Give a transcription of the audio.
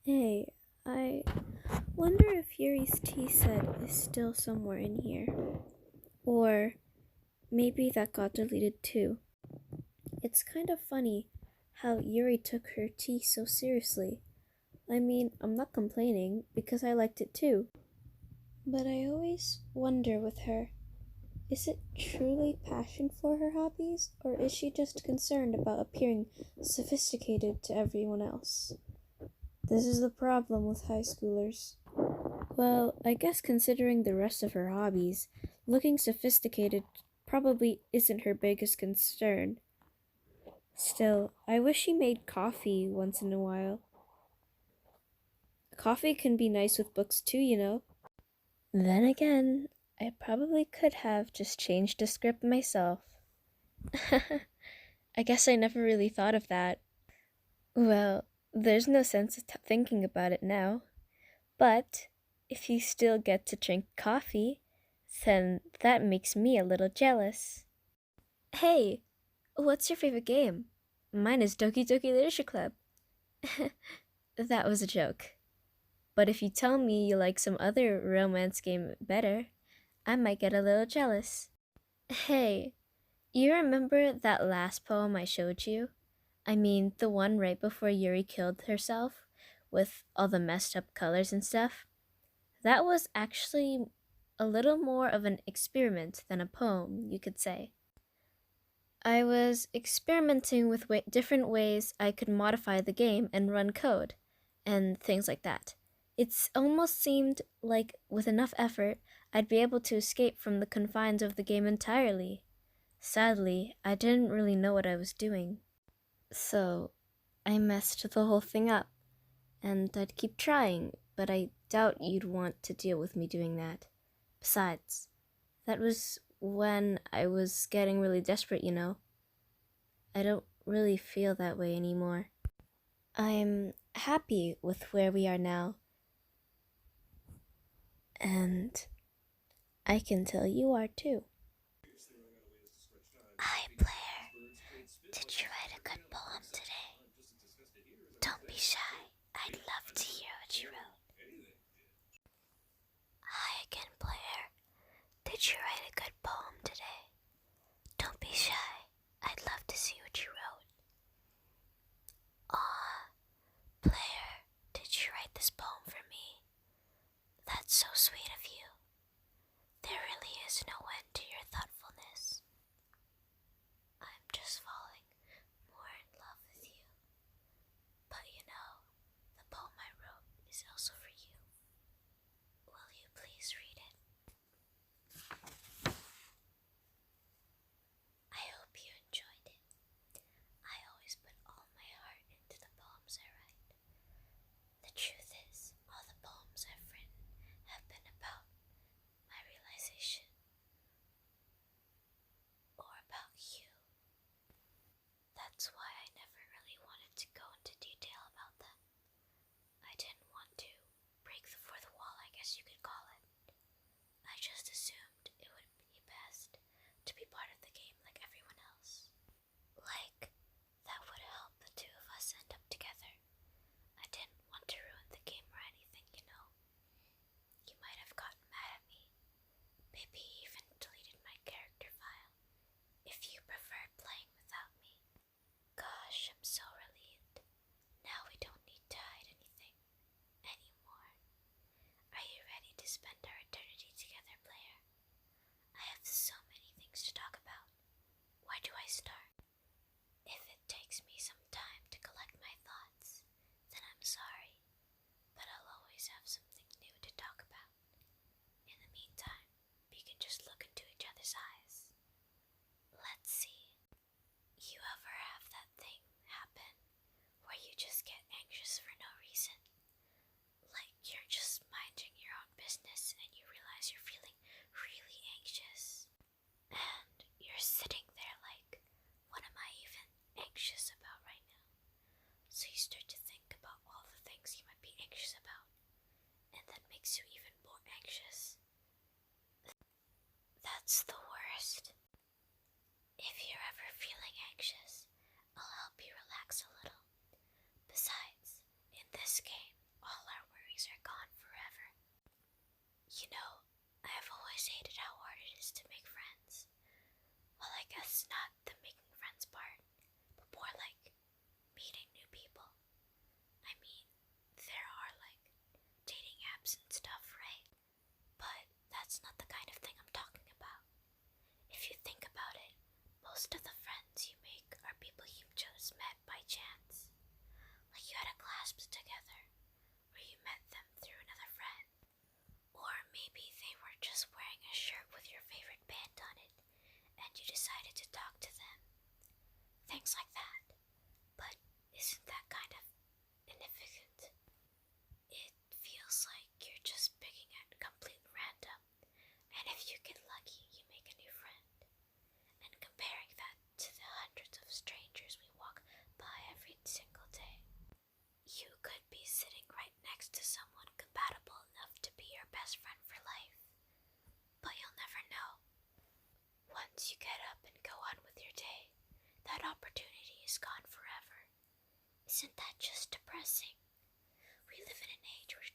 Hey, I wonder if Yuri's tea set is still somewhere in here. Or maybe that got deleted too. It's kind of funny how Yuri took her tea so seriously. I mean, I'm not complaining because I liked it too. But I always wonder with her, is it truly passion for her hobbies, or is she just concerned about appearing sophisticated to everyone else? This is the problem with high schoolers. Well, I guess considering the rest of her hobbies, looking sophisticated probably isn't her biggest concern. Still, I wish she made coffee once in a while. Coffee can be nice with books too, you know. Then again, I probably could have just changed the script myself. I guess I never really thought of that. Well, there's no sense of thinking about it now. But if you still get to drink coffee, then that makes me a little jealous. Hey, what's your favorite game? Mine is Doki Doki Literature Club. That was a joke. But if you tell me you like some other romance game better, I might get a little jealous. Hey, you remember that last poem I showed you? I mean, the one right before Yuri killed herself, with all the messed up colors and stuff? That was actually a little more of an experiment than a poem, you could say. I was experimenting with different ways I could modify the game and run code, and things like that. It's almost seemed like with enough effort, I'd be able to escape from the confines of the game entirely. Sadly, I didn't really know what I was doing. So, I messed the whole thing up, and I'd keep trying, but I doubt you'd want to deal with me doing that. Besides, that was when I was getting really desperate, you know. I don't really feel that way anymore. I'm happy with where we are now, and I can tell you are too. Hi, Blair. Did you write a good poem today? Don't be shy. I'd love to hear what you wrote. Hi again, Blair. Did you write a good poem today? Don't be shy. I'd love to see what you wrote. Aw, Blair, did you write this poem for me? That's so sweet of you. There really is no end to your thoughtfulness. I'm just falling more in love with you. But you know, the poem I wrote is also for you. Will you please read it? I hope you enjoyed it. I always put all my heart into the poems I write. The truth is, all the poems I've written have been about my realization or about you. That's why I never really wanted to go into detail about them. I didn't want to break the fourth wall, I guess you could call it. I just assumed it would be best to be part of the game like everyone else. Like, that would help the two of us end up together. I didn't want to ruin the game or anything, you know. You might have gotten mad at me. Maybe even deleted my character file if you preferred playing without me. Gosh, I'm so relieved. Now we don't need to hide anything anymore. Are you ready to spend our eternity together, Blair? I have so many things to talk about. Where do I start? If it takes me some time to collect my thoughts, then I'm sorry, but I'll always have something new to talk about. In the meantime, we can just look into each other's eyes. Let's see. You ever have that thing happen where you just get anxious for no reason? Like you're just minding your own business and you realize you're feeling really anxious. And you're sitting there like, what am I even anxious about right now? So you start to think about all the things you might be anxious about, and that makes you even more anxious. That's the worst. If you're ever feeling anxious, I'll help you relax a little. Besides, in this game, strangers are gone forever. You know, I have always hated how hard it is to make friends. Well, I guess not the making friends part, but more like meeting new people. I mean, there are like dating apps and stuff, right? But that's not the kind of thing I'm talking about. If you think about it, most of the friends you make are people you just met by chance. Like you had a class together, or you met them through another friend. Or maybe they were just wearing a shirt with your favorite band on it, and you decided to talk to them. Things like that. But isn't that kind of insignificant? It feels like you're just picking at complete random, and if you get lucky, you make a new friend. And comparing that to the hundreds of strangers we walk by every single day, you could be sitting right next to someone compatible enough to be your best friend for life. But you'll never know. Once you get up and go on with your day, that opportunity is gone forever. Isn't that just depressing? We live in an age where